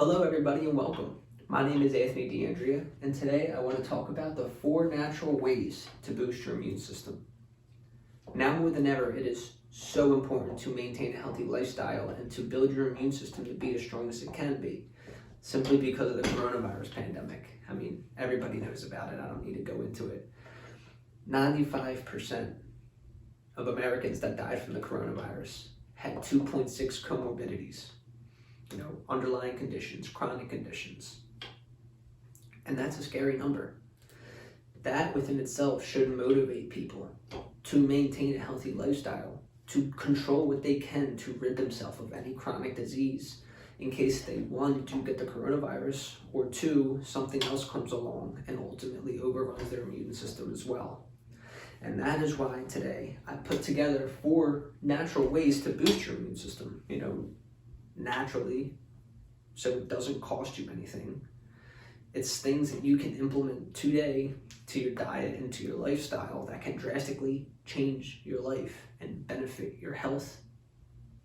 Hello everybody and welcome. My name is Anthony DeAndrea and today I want to talk about the 4 natural ways to boost your immune system. Now more than ever, it is so important to maintain a healthy lifestyle and to build your immune system to be as strong as it can be, simply because of the coronavirus pandemic. I mean, everybody knows about it. I don't need to go into it. 95% of Americans that died from the coronavirus had 2.6 comorbidities. Underlying conditions, chronic conditions. And that's a scary number. That within itself should motivate people to maintain a healthy lifestyle, to control what they can to rid themselves of any chronic disease in case they, 1, do get the coronavirus, or 2, something else comes along and ultimately overruns their immune system as well. And that is why today I put together 4 natural ways to boost your immune system, naturally, so it doesn't cost you anything. It's things that you can implement today to your diet and to your lifestyle that can drastically change your life and benefit your health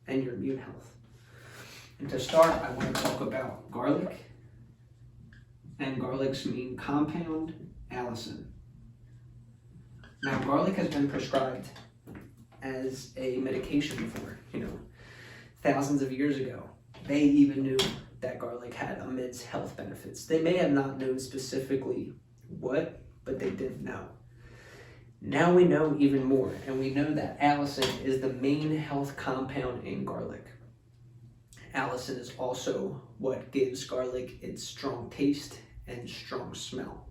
and your immune health. And to start, I want to talk about garlic and garlic's main compound, allicin. Now, garlic has been prescribed as a medication before, thousands of years ago. They even knew that garlic had immense health benefits. They may have not known specifically what, but they did know. Now we know even more, and we know that allicin is the main health compound in garlic. Allicin is also what gives garlic its strong taste and strong smell.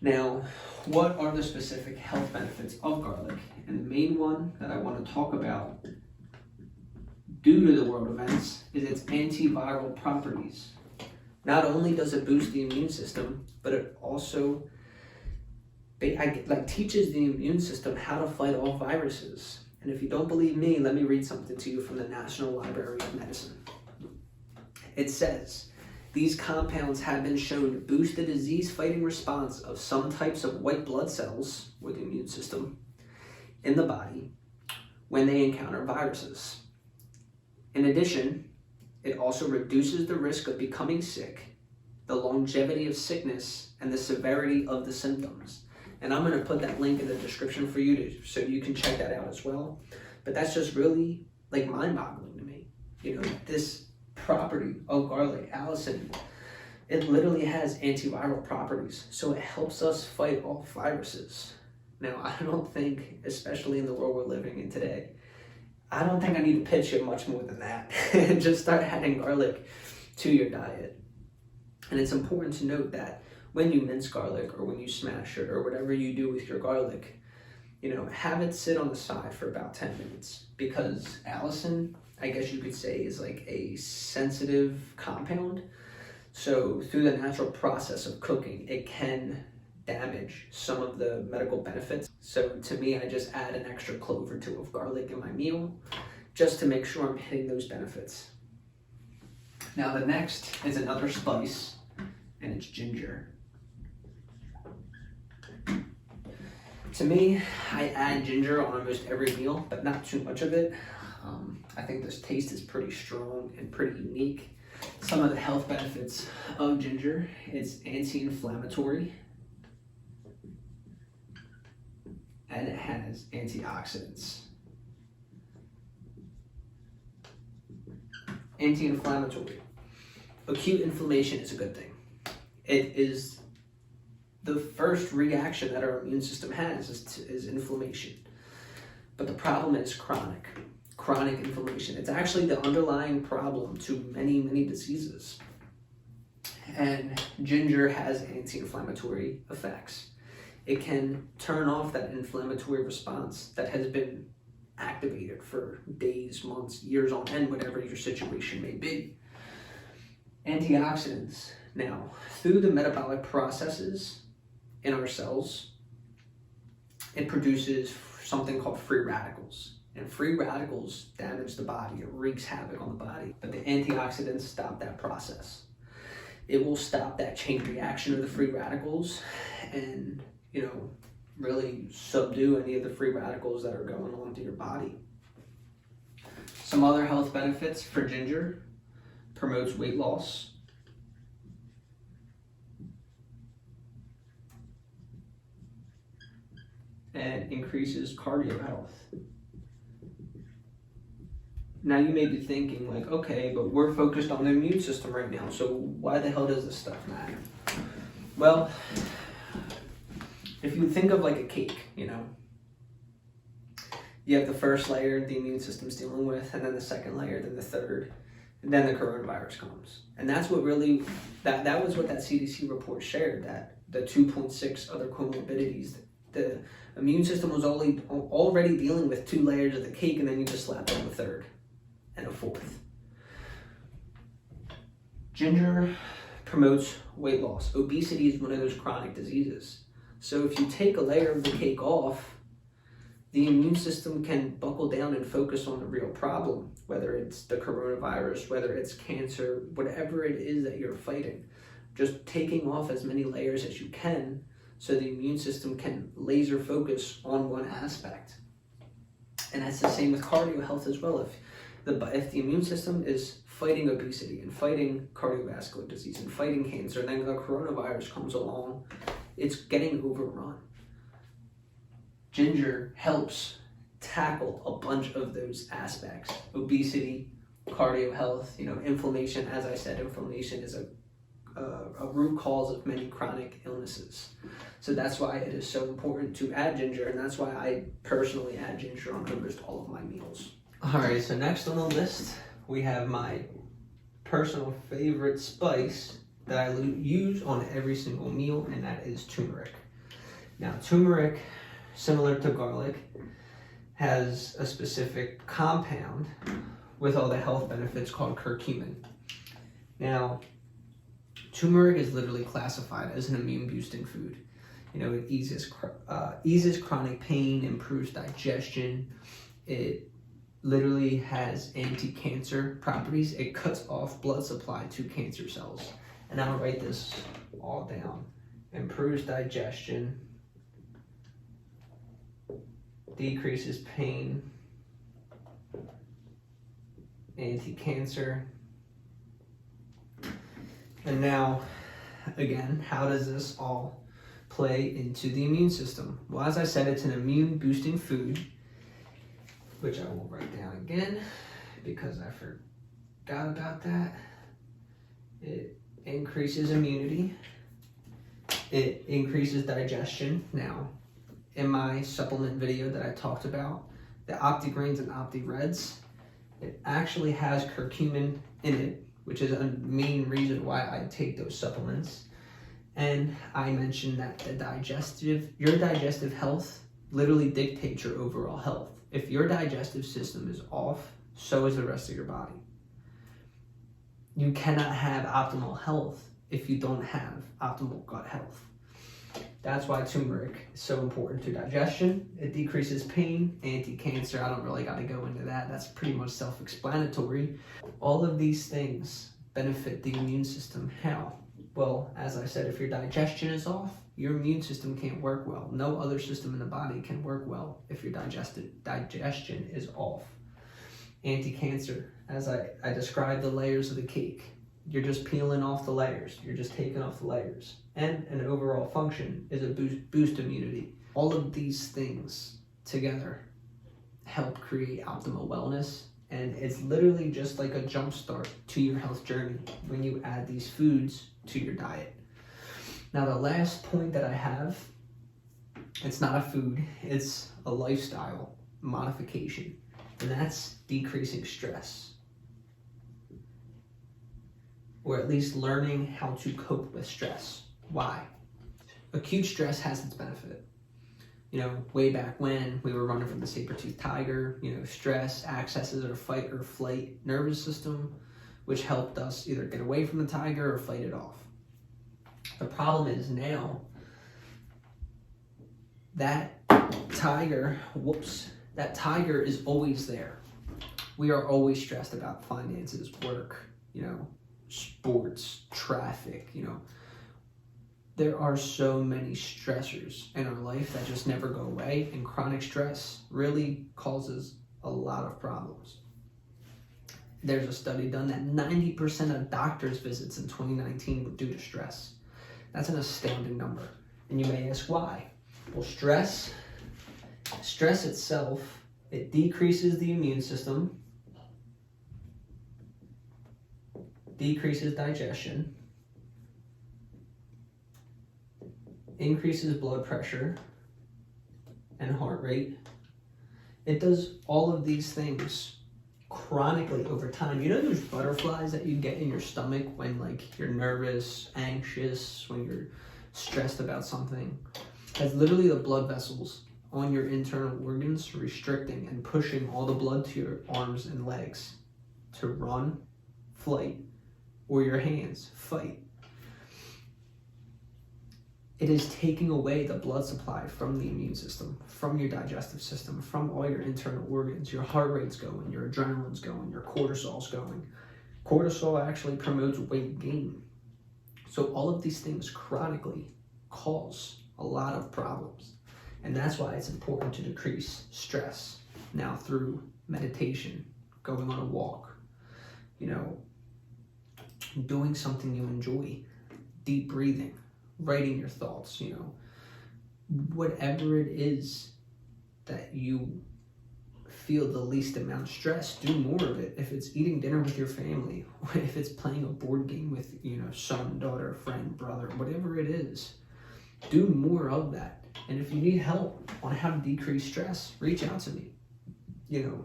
Now, what are the specific health benefits of garlic? And the main one that I want to talk about due to the world events is its antiviral properties. Not only does it boost the immune system, but it also teaches the immune system how to fight off viruses. And if you don't believe me, let me read something to you from the National Library of Medicine. It says, these compounds have been shown to boost the disease-fighting response of some types of white blood cells, or the immune system, in the body when they encounter viruses. In addition, it also reduces the risk of becoming sick, the longevity of sickness, and the severity of the symptoms. And I'm going to put that link in the description for you so you can check that out as well. But that's just really mind-boggling to me. This property of garlic, allicin, it literally has antiviral properties. So it helps us fight off viruses. Now, I don't think, especially in the world we're living in today, I don't think I need to pitch you much more than that. Just start adding garlic to your diet. And it's important to note that when you mince garlic or when you smash it or whatever you do with your garlic, have it sit on the side for about 10 minutes, because allicin, I guess you could say, is like a sensitive compound. So through the natural process of cooking, it can damage some of the medical benefits. So to me, I just add an extra clove or 2 of garlic in my meal just to make sure I'm hitting those benefits. Now the next is another spice, and it's ginger. To me, I add ginger on almost every meal, but not too much of it. I think this taste is pretty strong and pretty unique. Some of the health benefits of ginger: it's anti-inflammatory, and it has antioxidants. Anti-inflammatory. Acute inflammation is a good thing. It is the first reaction that our immune system has is inflammation. But the problem is chronic inflammation. It's actually the underlying problem to many, many diseases. And ginger has anti-inflammatory effects. It can turn off that inflammatory response that has been activated for days, months, years on end, whatever your situation may be. Antioxidants. Now, through the metabolic processes in our cells, it produces something called free radicals. And free radicals damage the body. It wreaks havoc on the body. But the antioxidants stop that process. It will stop that chain reaction of the free radicals and really subdue any of the free radicals that are going on to your body. Some other health benefits for ginger: promotes weight loss. And increases cardio health. Now you may be thinking like, okay, but we're focused on the immune system right now, so why the hell does this stuff matter? Well, if you think of like a cake, you know, you have the first layer the immune system's dealing with, and then the second layer, then the third, and then the coronavirus comes. And that's what really, that was what that CDC report shared, that the 2.6 other comorbidities, the immune system was already dealing with 2 layers of the cake, and then you just slapped on the third and a fourth. Ginger promotes weight loss. Obesity is one of those chronic diseases. So if you take a layer of the cake off, the immune system can buckle down and focus on the real problem, whether it's the coronavirus, whether it's cancer, whatever it is that you're fighting. Just taking off as many layers as you can so the immune system can laser focus on one aspect. And that's the same with cardio health as well. If the immune system is fighting obesity and fighting cardiovascular disease and fighting cancer, and then the coronavirus comes along, it's getting overrun. Ginger helps tackle a bunch of those aspects. Obesity, cardio health, inflammation. As I said, inflammation is a root cause of many chronic illnesses. So that's why it is so important to add ginger, and that's why I personally add ginger on almost all of my meals. All right, so next on the list, we have my personal favorite spice that I use on every single meal, and that is turmeric. Now, turmeric, similar to garlic, has a specific compound with all the health benefits called curcumin. Now, turmeric is literally classified as an immune-boosting food. It eases chronic pain, improves digestion. It literally has anti-cancer properties. It cuts off blood supply to cancer cells. And I'll write this all down. Improves digestion, decreases pain, anti-cancer. And now, again, how does this all play into the immune system? Well, as I said, it's an immune-boosting food, which I will write down again because I forgot about that. It increases immunity. It increases digestion. Now, in my supplement video that I talked about, the OptiGreens and OptiReds, it actually has curcumin in it, which is a main reason why I take those supplements. And I mentioned that your digestive health literally dictates your overall health. If your digestive system is off, so is the rest of your body. You cannot have optimal health if you don't have optimal gut health. That's why turmeric is so important to digestion. It decreases pain, anti-cancer. I don't really got to go into that. That's pretty much self-explanatory. All of these things benefit the immune system. How? Well, as I said, if your digestion is off, your immune system can't work well. No other system in the body can work well if your digestion is off. Anti-cancer, as I described the layers of the cake. You're just peeling off the layers. You're just taking off the layers. And an overall function is a boost immunity. All of these things together help create optimal wellness. And it's literally just like a jump start to your health journey when you add these foods to your diet. Now, the last point that I have, it's not a food, it's a lifestyle modification, and that's decreasing stress, or at least learning how to cope with stress. Why? Acute stress has its benefit. Way back when we were running from the saber-toothed tiger, stress accesses our fight or flight nervous system, which helped us either get away from the tiger or fight it off. The problem is now that tiger is always there. We are always stressed about finances, work, sports, traffic, There are so many stressors in our life that just never go away, and chronic stress really causes a lot of problems. There's a study done that 90% of doctors' visits in 2019 were due to stress. That's an astounding number. And you may ask why. Well, stress itself, it decreases the immune system, decreases digestion, increases blood pressure and heart rate. It does all of these things chronically over time. You know those butterflies that you get in your stomach when like you're nervous, anxious, when you're stressed about something? That's literally the blood vessels on your internal organs restricting and pushing all the blood to your arms and legs to run, flight, or your hands, fight. It is taking away the blood supply from the immune system, from your digestive system, from all your internal organs. Your heart rate's going, your adrenaline's going, your cortisol's going. Cortisol actually promotes weight gain. So all of these things chronically cause a lot of problems. And that's why it's important to decrease stress. Now through meditation, going on a walk, doing something you enjoy, deep breathing, writing your thoughts, whatever it is that you feel the least amount of stress, do more of it. If it's eating dinner with your family, or if it's playing a board game with, son, daughter, friend, brother, whatever it is, do more of that. And if you need help on how to decrease stress, reach out to me.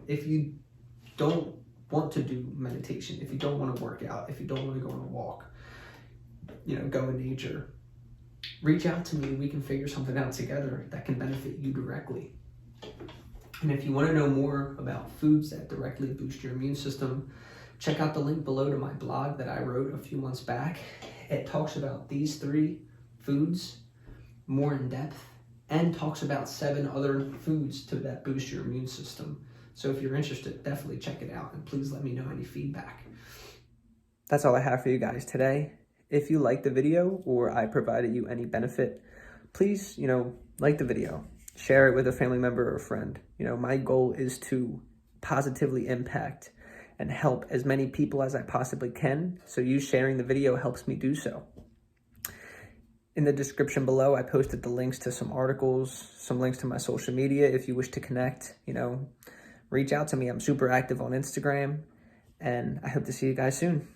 If you don't want to do meditation, if you don't want to work out, if you don't want to go on a walk, go in nature, reach out to me. We can figure something out together that can benefit you directly. And if you want to know more about foods that directly boost your immune system, check out the link below to my blog that I wrote a few months back. It talks about these 3 foods more in depth and talks about 7 other foods that boost your immune system. So if you're interested, definitely check it out, and please let me know any feedback. That's all I have for you guys today. If you liked the video or I provided you any benefit, please, like the video, share it with a family member or friend. My goal is to positively impact and help as many people as I possibly can. So you sharing the video helps me do so. In the description below, I posted the links to some articles, some links to my social media. If you wish to connect, reach out to me. I'm super active on Instagram, and I hope to see you guys soon.